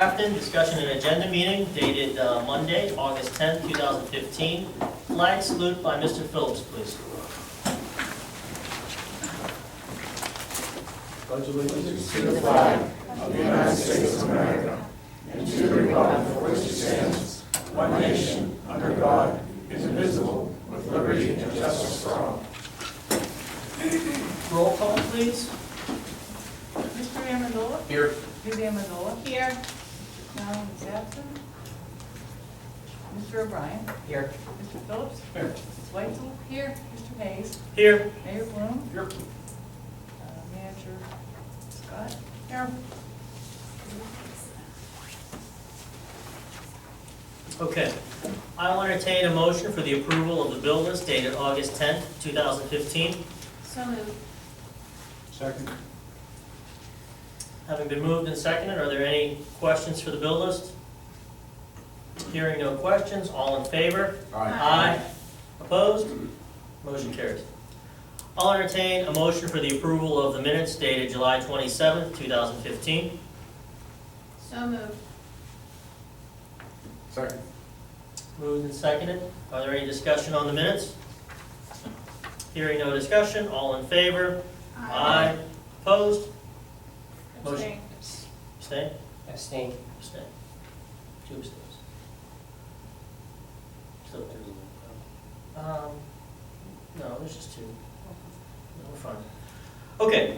Grafton, discussion and agenda meeting dated Monday, August 10th, 2015. Flag salute by Mr. Phillips, please. Pledge allegiance to the flag of the United States of America and to the republic for which it stands, one nation, under God, indivisible, with liberty and justice for all. Roll call, please. Mr. Amendola? Here. Ms. Amendola? Here. Mr. Allen is absent. Mr. O'Brien? Here. Mr. Phillips? Here. Ms. Weitzel? Here. Mr. Hayes? Here. Mayor Bloom? Here. Manager Scott? Here. Okay. I will entertain a motion for the approval of the bill list dated August 10th, 2015. So moved. Second. Having been moved and seconded, are there any questions for the bill list? Hearing no questions, all in favor? Aye. Opposed? Motion carries. I'll entertain a motion for the approval of the minutes dated July 27th, 2015. So moved. Second. Moved and seconded. Are there any discussion on the minutes? Hearing no discussion, all in favor? Aye. Opposed? Motion. Abstain? Abstain. Abstain. Two abstains. Still two. No, there's just two. No, we're fine. Okay,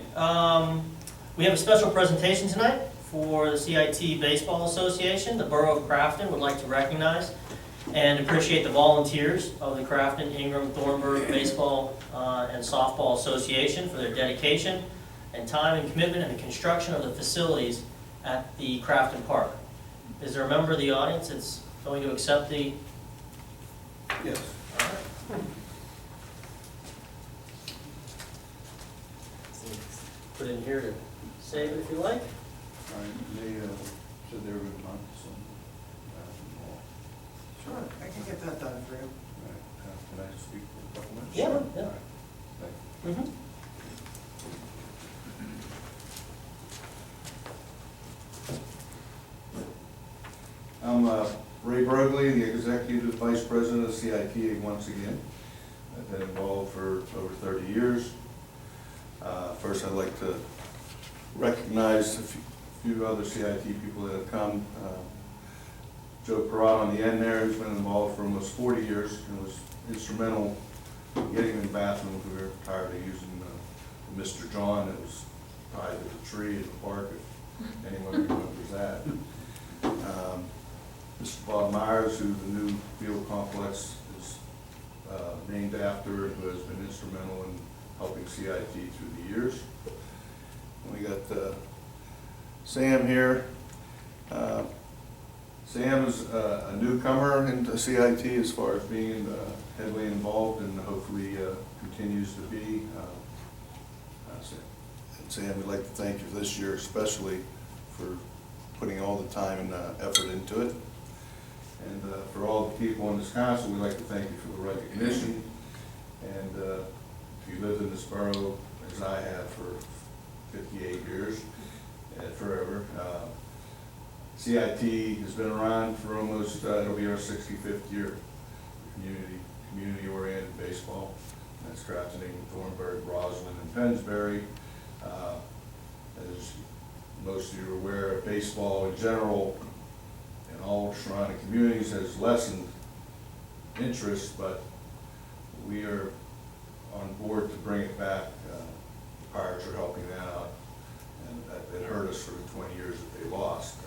we have a special presentation tonight for the CIT Baseball Association. The Borough of Grafton would like to recognize and appreciate the volunteers of the Grafton, Ingram, Thornburg Baseball and Softball Association for their dedication and time and commitment in the construction of the facilities at the Grafton Park. Is there a member of the audience that's going to accept the... Yes. All right. Put it in here to save it if you like. They said they were going to mount some wall. Sure, I can get that done for you. Can I speak for a couple minutes? Yeah, Sure. yeah. All right. Thank you. Mm-hmm. I'm Ray Brogley, the Executive Vice President of CIT once again. I've been involved for over 30 years. First, I'd like to recognize a few other CIT people that have come. Joe Perrott on the end there, who's been involved for almost 40 years and was instrumental in getting in the bathroom. We were tired of using Mr. John that was tied to the tree in the park, if anyone remembers that. Mr. Bob Myers, who the new field complex is named after, who has been instrumental in helping CIT through the years. And we got Sam here. Sam is a newcomer into CIT as far as being heavily involved and hopefully continues to be. And Sam, we'd like to thank you for this year especially for putting all the time and effort into it. And for all the people in this council, we'd like to thank you for the recognition. And if you lived in this borough, as I have for 58 years, and forever, CIT has been around for almost, it'll be our 65th year. Community-oriented baseball. That's Grafton, Thornburg, Roslyn, and Pennsbury. As most of you are aware, baseball in general in all surrounding communities has lessened interest, but we are on board to bring it back. The Pirates are helping that out, and it hurt us for the 20 years that they lost,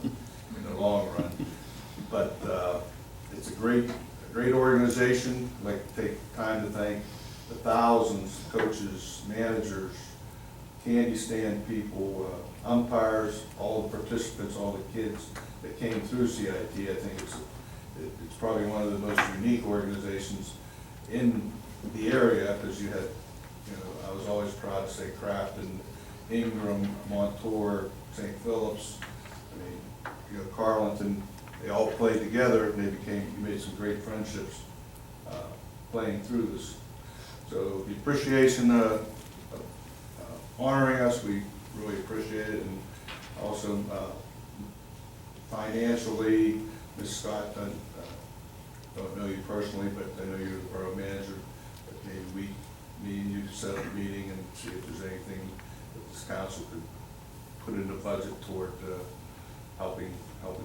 in the long run. But it's a great organization. I'd like to take time to thank the thousands of coaches, managers, candy stand people, umpires, all the participants, all the kids that came through CIT. I think it's probably one of the most unique organizations in the area, because you had, I was always proud to say Grafton, Ingram, Montour, St. Phillips, Carleton, they all played together and you made some great friendships playing through this. So the appreciation honoring us, we really appreciate it, and also financially, Ms. Scott, don't know you personally, but I know you're the borough manager, but maybe me and you could set up a meeting and see if there's anything that this council could put in the budget toward helping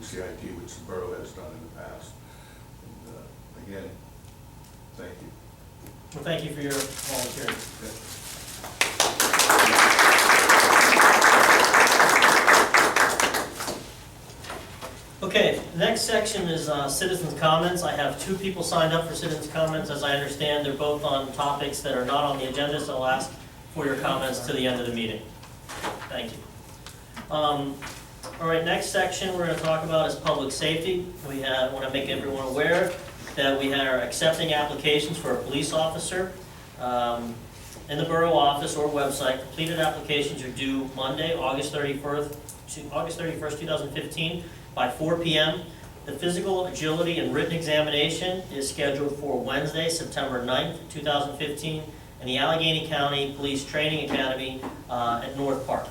CIT, which the borough has done in the past. And again, thank you. Well, thank you for your volunteering. Okay, the next section is citizens' comments. I have 2 people signed up for citizens' comments. As I understand, they're both on topics that are not on the agenda, so I'll ask for your comments to the end of the meeting. Thank you. All right, next section we're going to talk about is public safety. We want to make everyone aware that we are accepting applications for a police officer in the borough office or website. Completed applications are due Monday, August 31st, 2015 by 4 p.m. The physical agility and written examination is scheduled for Wednesday, September 9th, 2015 in the Allegheny County Police Training Academy at North Park.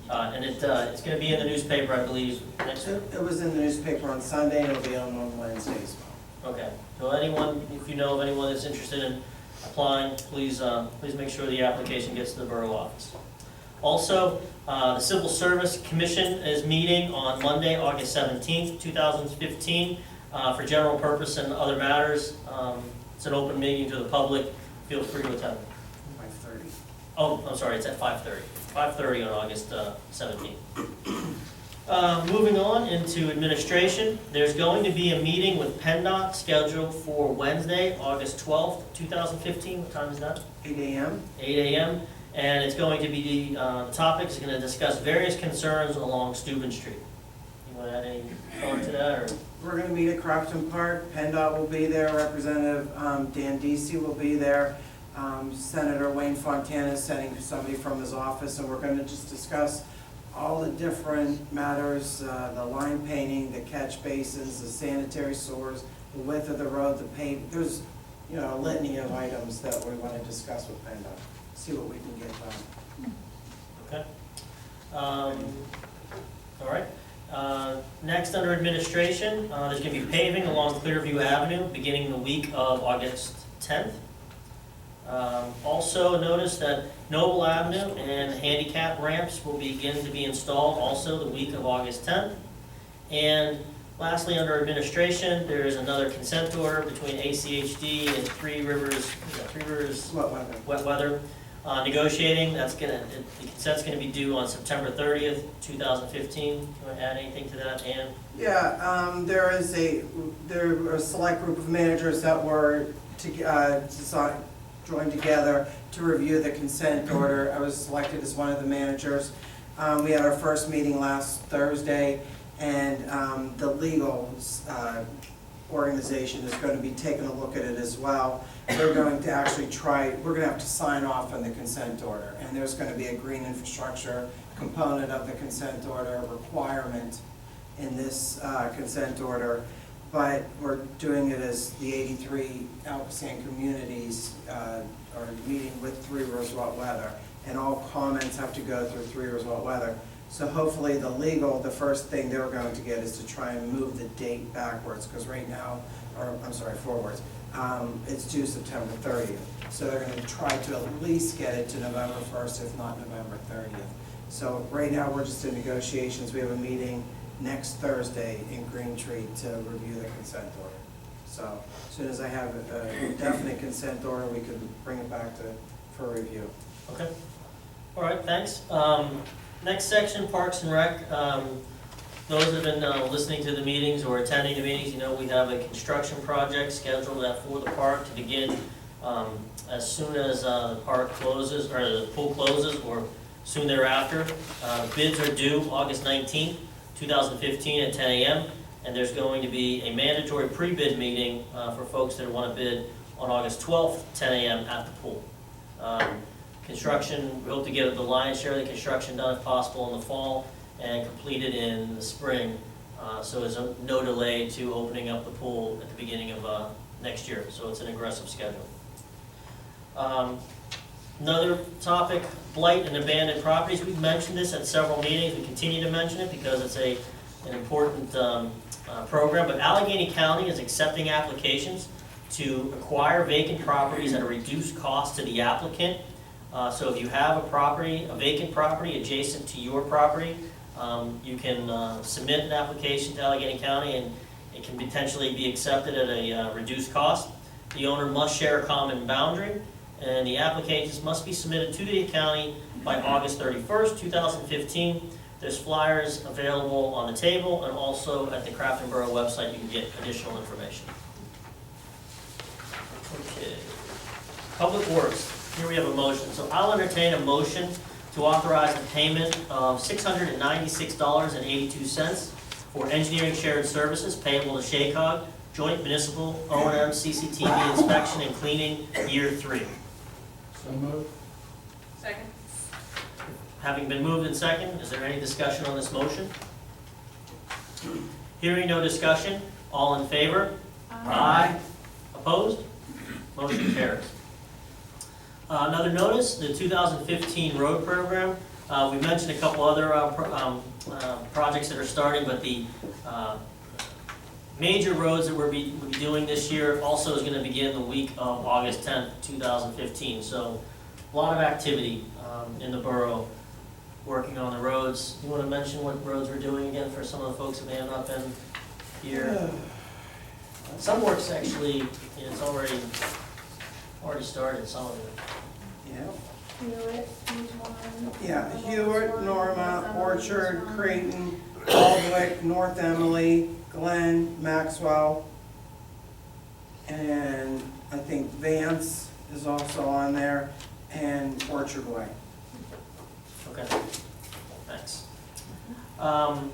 And it's going to be in the newspaper, I believe, next week. It was in the newspaper on Sunday, and it'll be on Wednesday as well. Okay. So anyone, if you know of anyone that's interested in applying, please make sure the application gets to the borough office. Also, the Civil Service Commission is meeting on Monday, August 17th, 2015, for general purpose and other matters. It's an open meeting to the public. Feel free to attend. 5:30. Oh, I'm sorry, it's at 5:30. 5:30 on August 17th. Moving on into administration, there's going to be a meeting with PennDOT scheduled for Wednesday, August 12th, 2015. What time is that? 8 a.m. 8 a.m. And it's going to be, the topic is going to discuss various concerns along Steuben Street. You want to add any thought to that, or? We're going to meet at Crofton Park. PennDOT will be there. Representative Dan Deasy will be there. Senator Wayne Fontana is sending somebody from his office, and we're going to just discuss all the different matters, the line painting, the catch basins, the sanitary sewers, the width of the road, the pave. There's, a litany of items that we want to discuss with PennDOT. See what we can get done. Okay. All right. Next, under administration, there's going to be paving along Clearview Avenue beginning the week of August 10th. Also, notice that Noble Avenue and handicap ramps will begin to be installed also the week of August 10th. And lastly, under administration, there is another consent order between ACHD and Three Rivers Wet Weather negotiating. The consent's going to be due on September 30th, 2015. You want to add anything to that, Ann? Yeah, there are a select group of managers that were joined together to review the consent order. I was selected as one of the managers. We had our first meeting last Thursday, and the legal organization is going to be taking a look at it as well. We're going to actually we're going to have to sign off on the consent order, and there's going to be a green infrastructure component of the consent order requirement in this consent order, but we're doing it as the 83 Alcoasand communities are meeting with Three Rivers Wet Weather, and all comments have to go through Three Rivers Wet Weather. So hopefully the first thing they're going to get is to try and move the date backwards, because right now, forwards. It's due September 30th. So they're going to try to at least get it to November 1st, if not November 30th. So right now, we're just in negotiations. We have a meeting next Thursday in Green Tree to review the consent order. So as soon as I have a definite consent order, we can bring it back for review. Okay. All right, thanks. Next section, Parks and Rec. Those that have been listening to the meetings or attending the meetings, we have a construction project scheduled for the park to begin as soon as the park closes, or the pool closes, or soon thereafter. Bids are due August 19th, 2015 at 10 a.m. And there's going to be a mandatory pre-bid meeting for folks that want to bid on August 12th, 10 a.m. at the pool. Construction, we hope to get the lion's share of the construction done if possible in the fall and completed in the spring. So there's no delay to opening up the pool at the beginning of next year. So it's an aggressive schedule. Another topic, blight and abandoned properties. We've mentioned this at several meetings. We continue to mention it because it's an important program, but Allegheny County is accepting applications to acquire vacant properties at a reduced cost to the applicant. So if you have a vacant property adjacent to your property, you can submit an application to Allegheny County and it can potentially be accepted at a reduced cost. The owner must share a common boundary, and the applications must be submitted to the county by August 31st, 2015. There's flyers available on the table, and also at the Crafton Borough website you can get additional information. Okay. Public Works, here we have a motion. So I'll entertain a motion to authorize the payment of $696.82 for engineering shared services payable to Shaycog, Joint Municipal O&M CCTV Inspection and Cleaning, Year 3. So moved. Second. Having been moved and second, is there any discussion on this motion? Hearing no discussion, all in favor? Aye. Opposed? Motion carries. Another notice, the 2015 road program. We mentioned a couple other projects that are starting, but the major roads that we'll be doing this year also is going to begin the week of August 10th, 2015. So a lot of activity in the borough working on the roads. You want to mention what roads we're doing again for some of the folks that may have not been here? Some work's actually, it's already started, some of it. Yeah. Hewitt, Newton. Yeah, Hewitt, Norma, Orchard, Creighton, Aldwick, North Emily, Glen, Maxwell, and I think Vance is also on there, and Orchard Way. Okay, thanks. I'll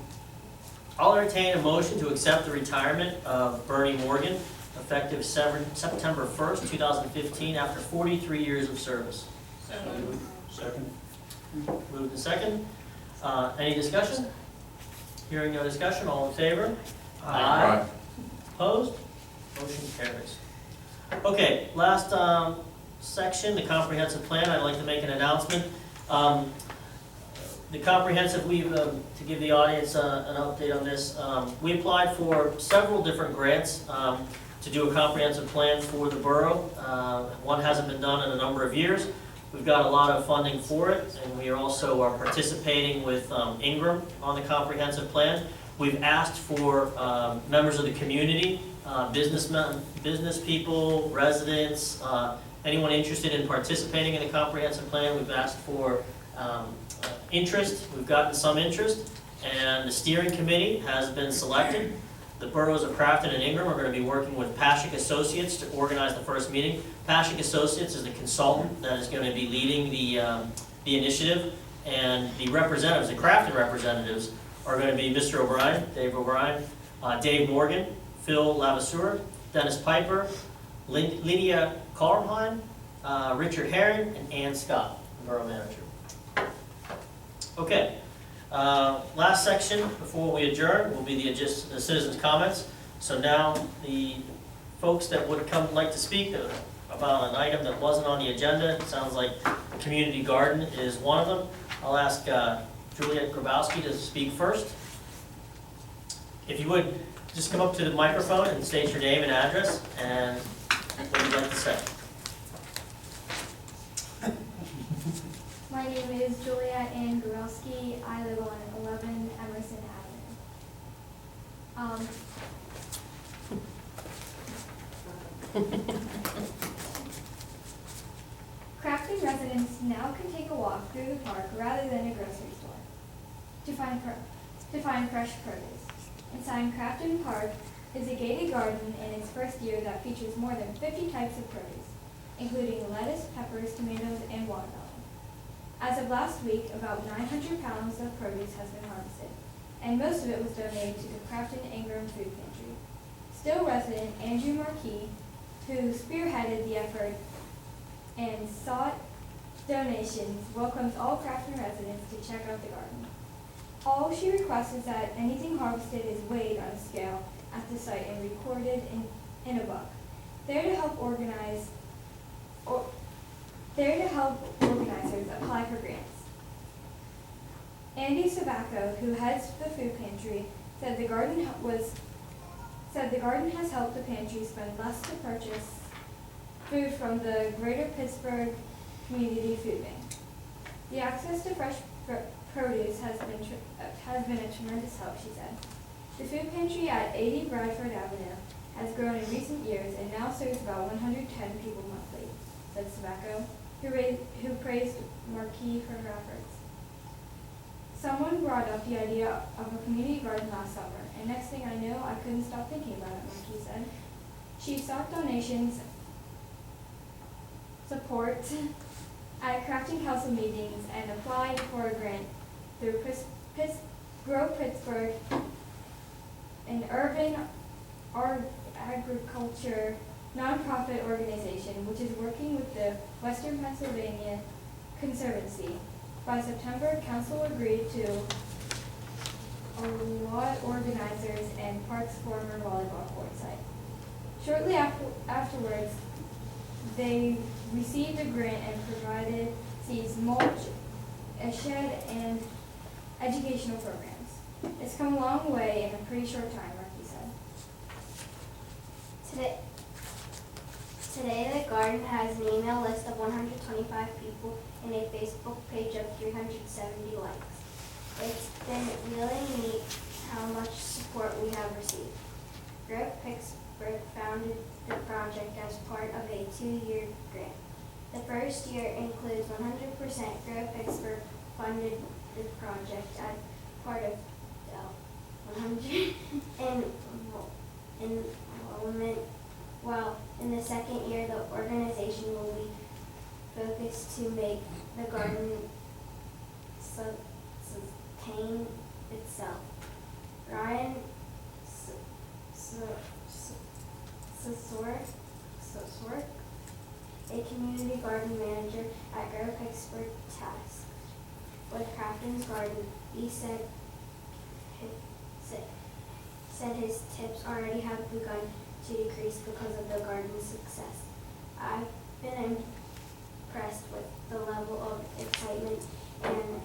entertain a motion to accept the retirement of Bernie Morgan, effective September 1st, 2015, after 43 years of service. So moved. Second. Moved and second. Any discussion? Hearing no discussion, all in favor? Aye. Opposed? Motion carries. Okay, last section, the comprehensive plan. I'd like to make an announcement. The comprehensive, to give the audience an update on this, we applied for several different grants to do a comprehensive plan for the borough. One hasn't been done in a number of years. We've got a lot of funding for it, and we are also participating with Ingram on the comprehensive plan. We've asked for members of the community, business people, residents, anyone interested in participating in the comprehensive plan. We've asked for interest. We've gotten some interest, and the steering committee has been selected. The boroughs of Crafton and Ingram are going to be working with Paschik Associates to organize the first meeting. Paschik Associates is the consultant that is going to be leading the initiative, and the representatives, the Crafton representatives, are going to be Mr. O'Brien, Dave O'Brien, Dave Morgan, Phil Lavasseur, Dennis Piper, Lydia Carlheim, Richard Herring, and Ann Scott, the borough manager. Okay. Last section before we adjourn will be the citizens' comments. So now the folks that would like to speak about an item that wasn't on the agenda, it sounds like the community garden is one of them. I'll ask Juliet Grabowski to speak first. If you would, just come up to the microphone and state your name and address and what you'd like to say. My name is Juliet Ann Gurowski. I live on 11 Emerson Avenue. Crafton residents now can take a walk through the park rather than a grocery store to find fresh produce. Inside Crafton Park is a gated garden in its first year that features more than 50 types of produce, including lettuce, peppers, tomatoes, and watermelon. As of last week, about 900 pounds of produce has been harvested, and most of it was donated to the Crafton Ingram Food Pantry. Still resident Andrew Marquis, who spearheaded the effort and sought donations, welcomes all Crafton residents to check out the garden. All she requests is that anything harvested is weighed on a scale at the site and recorded in a book. There to help organizers apply for grants. Andy Sabaco, who heads the food pantry, said the garden has helped the pantry spend less to purchase food from the Greater Pittsburgh Community Food Bank. The access to fresh produce has been a tremendous help, she said. The food pantry at 80 Bradford Avenue has grown in recent years and now serves about 110 people monthly, said Tobacco, who praised Marquis for her efforts. Someone brought up the idea of a community garden last summer, and next thing I knew, I couldn't stop thinking about it, Marquis said. She sought donations, support at crafting council meetings, and applied for a grant through Grow Pittsburgh, an urban agriculture nonprofit organization which is working with the Western Pennsylvania Conservancy. By September, council agreed to allot organizers and parks former volleyball court site. Shortly afterwards, they received a grant and provided seeds, mulch, a shed, and educational programs. It's come a long way in a pretty short time, Marquis said. Today the garden has an email list of 125 people and a Facebook page of 370 likes. It's been really neat how much support we have received. Grow Pittsburgh founded the project as part of a 2-year grant. The first year includes 100% Grow Pittsburgh funded the project as part of 100 enrollment, while in the second year the organization will be focused to make the garden sustain itself. Ryan Sosork, a community garden manager at Grow Pittsburgh, tasked with Crafton's garden, he said his tips already have begun to decrease because of the garden's success. I've been impressed with the level of excitement and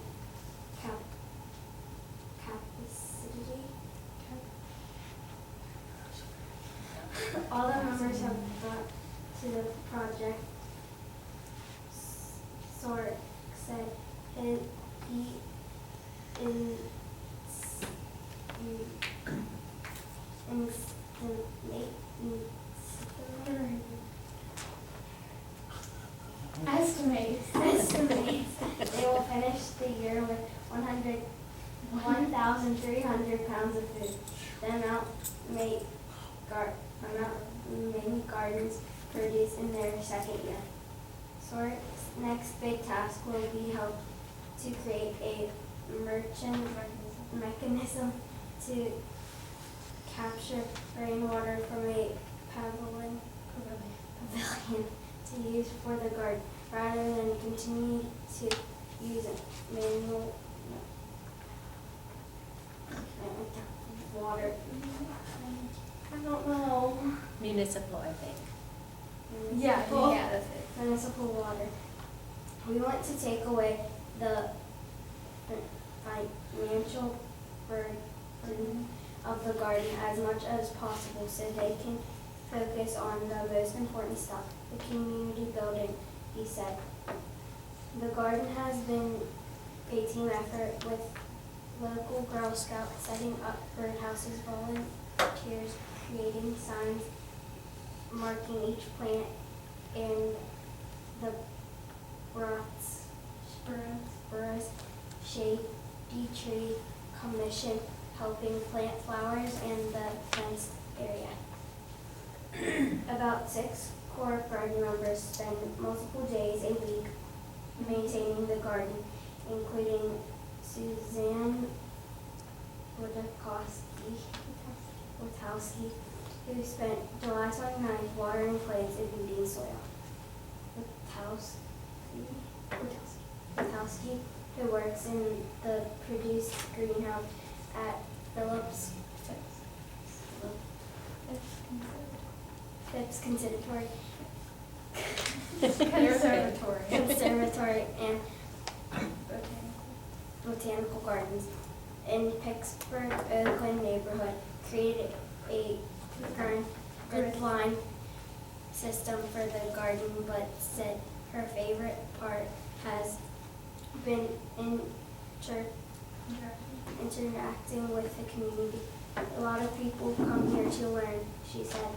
capacity all the members have brought to the project. Sork said he estimates they will finish the year with 1,300 pounds of food. The amount many gardens produce in their second year. Sork's next big task will be help to create a merchant mechanism to capture rainwater from a pavilion to use for the garden, rather than continue to use manual water. I don't know. Municipal, I think. Municipal- Yeah, that's it. Municipal water. We want to take away the financial burden of the garden as much as possible so they can focus on the most important stuff, the community building, he said. The garden has been a team effort with local Girl Scouts setting up birdhouses, volunteers creating signs marking each plant, and the Burroughs Shady Tree Commission helping plant flowers in the fenced area. About 6 core garden members spend multiple days a week maintaining the garden, including Suzanne Witowski, who spent July 29th watering plants and weeding soil. Witowski, who works in the produced greenhouse at Phipps Conservatory and Botanical Gardens, in Pittsburgh Oakland neighborhood created a grid line system for the garden, but said her favorite part has been interacting with the community. A lot of people come here to learn, she said.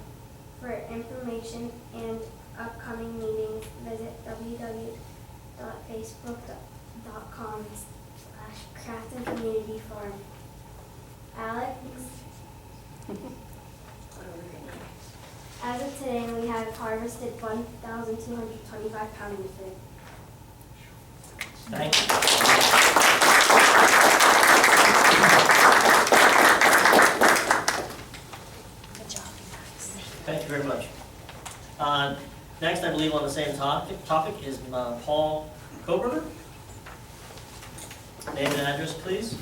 For information and upcoming meetings, visit www.facebook.com/Crafton Community Farm. Alex? As of today, we have harvested 1,225 pounds of food. Thank you. Good job, you guys. Thank you very much. Next, I believe on the same topic is Paul Koberger. Name and address, please.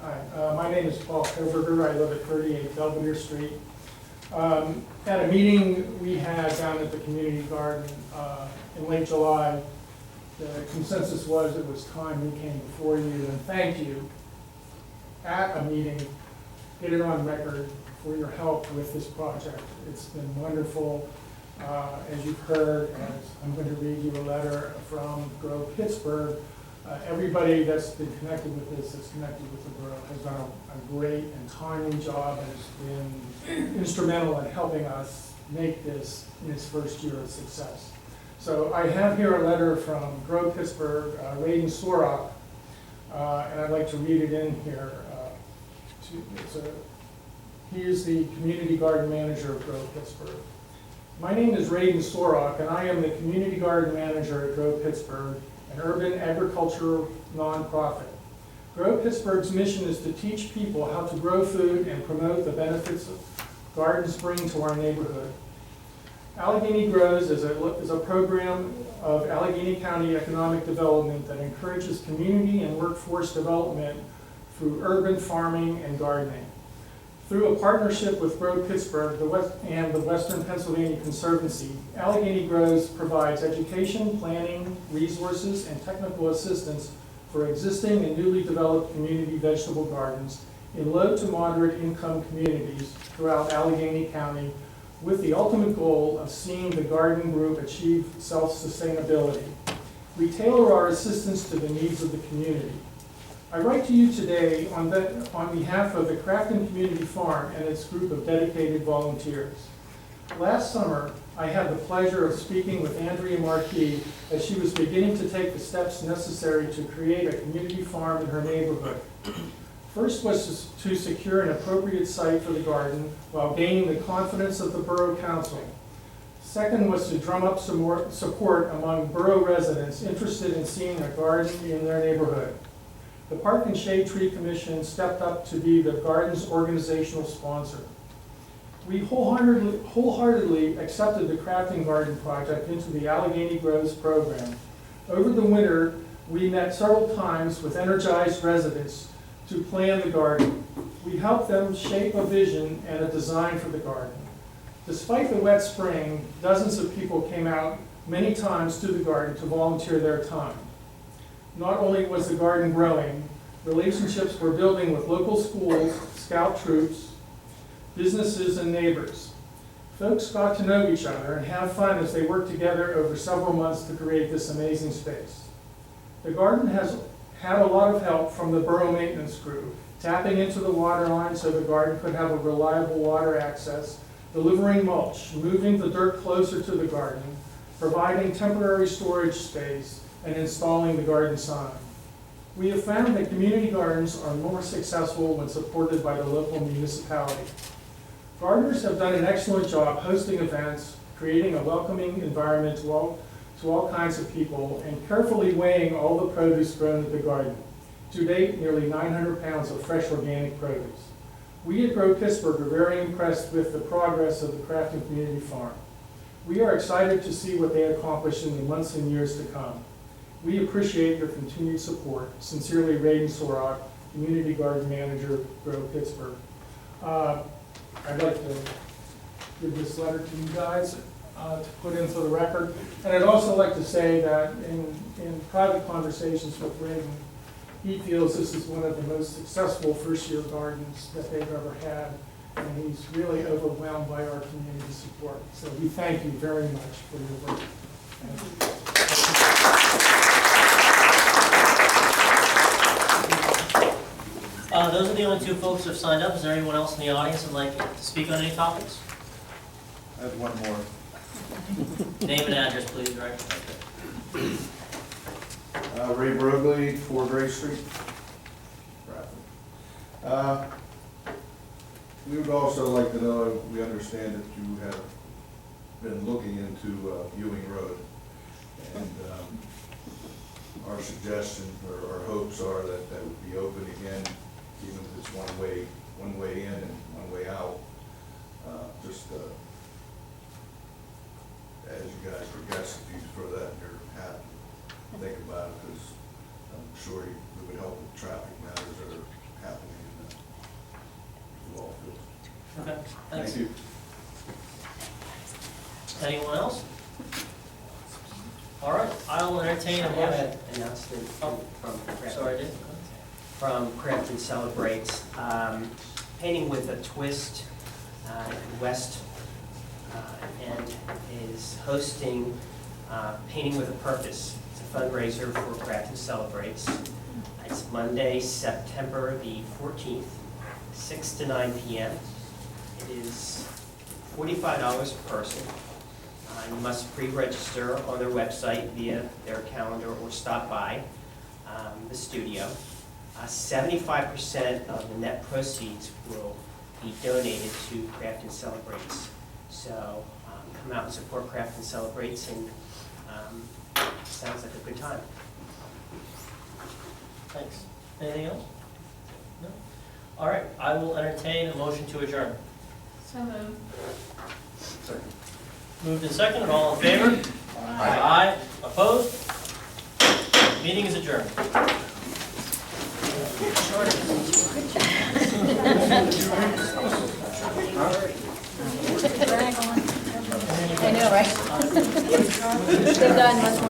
Hi, my name is Paul Koberger. I live at 38 Belvedere Street. At a meeting we had down at the community garden in late July, the consensus was it was time we came before you and thank you at a meeting, get it on record for your help with this project. It's been wonderful. As you've heard, as I'm going to read you a letter from Grow Pittsburgh. Everybody that's been connected with this, that's connected with the borough, has done a great and timely job and has been instrumental in helping us make this in its first year of success. So I have here a letter from Grow Pittsburgh, Raiden Sorok, and I'd like to read it in here. He is the community garden manager of Grow Pittsburgh. My name is Raiden Sorok, and I am the community garden manager at Grow Pittsburgh, an urban agricultural nonprofit. Grow Pittsburgh's mission is to teach people how to grow food and promote the benefits gardens bring to our neighborhood. Allegheny Grows is a program of Allegheny County economic development that encourages community and workforce development through urban farming and gardening. Through a partnership with Grow Pittsburgh and the Western Pennsylvania Conservancy, Allegheny Grows provides education, planning, resources, and technical assistance for existing and newly developed community vegetable gardens in low to moderate income communities throughout Allegheny County, with the ultimate goal of seeing the garden group achieve self-sustainability. We tailor our assistance to the needs of the community. I write to you today on behalf of the Crafton Community Farm and its group of dedicated volunteers. Last summer, I had the pleasure of speaking with Andrea Marquis as she was beginning to take the steps necessary to create a community farm in her neighborhood. First was to secure an appropriate site for the garden while gaining the confidence of the Borough Council. Second was to drum up some more support among borough residents interested in seeing a garden in their neighborhood. The Park and Shade Tree Commission stepped up to be the garden's organizational sponsor. We wholeheartedly accepted the Crafting Garden project into the Allegheny Grows program. Over the winter, we met several times with energized residents to plan the garden. We helped them shape a vision and a design for the garden. Despite the wet spring, dozens of people came out many times to the garden to volunteer their time. Not only was the garden growing, relationships were building with local schools, scout troops, businesses, and neighbors. Folks got to know each other and have fun as they worked together over several months to create this amazing space. The garden has had a lot of help from the borough maintenance crew, tapping into the water line so the garden could have a reliable water access, delivering mulch, moving the dirt closer to the garden, providing temporary storage space, and installing the garden sign. We have found that community gardens are more successful when supported by the local municipality. Gardeners have done an excellent job hosting events, creating a welcoming environment to all kinds of people, and carefully weighing all the produce grown at the garden. To date, nearly 900 pounds of fresh organic produce. We at Grow Pittsburgh are very impressed with the progress of the Crafton Community Farm. We are excited to see what they accomplish in the months and years to come. We appreciate your continued support. Sincerely, Raiden Sorok, Community Garden Manager, Grow Pittsburgh. I'd like to give this letter to you guys. to put into the record. And I'd also like to say that in private conversations with Reagan, he feels this is one of the most successful first-year gardens that they've ever had, and he's really overwhelmed by our community support. So we thank you very much for your work. Thank you. Those are the only two folks who have signed up. Is there anyone else in the audience who'd like to speak on any topics? I have one more. Name and address, please, Greg. Ray Brogley, 4 Gray Street. Rapid. We would also like to know, we understand that you have been looking into Ewing Road. And our suggestion, or our hopes are that that would be open again, even if it's one way in and one way out. Just as you guys progress, if you throw that in your hat, think about it, because I'm sure it would help with traffic matters that are happening in the ball field. Okay, thanks. Thank you. Anyone else? All right, I'll entertain a I have motion. an announcement Oh, from Sorry, Dave. from Crampton Celebrates. Painting with a Twist West and is hosting Painting with a Purpose. It's a fundraiser for Crampton Celebrates. It's Monday, September the 14th, 6 to 9 p.m. It is $45 per person. You must pre-register on their website via their calendar or stop by the studio. 75% of the net proceeds will be donated to Craft and Celebrates. So come out and support Craft and Celebrates, and sounds like a good time. Thanks. Anything else? No? All right, I will entertain a motion to adjourn. So moved. Moved and seconded, all in favor? Aye. Opposed? Meeting is adjourned. I know, right? Good done.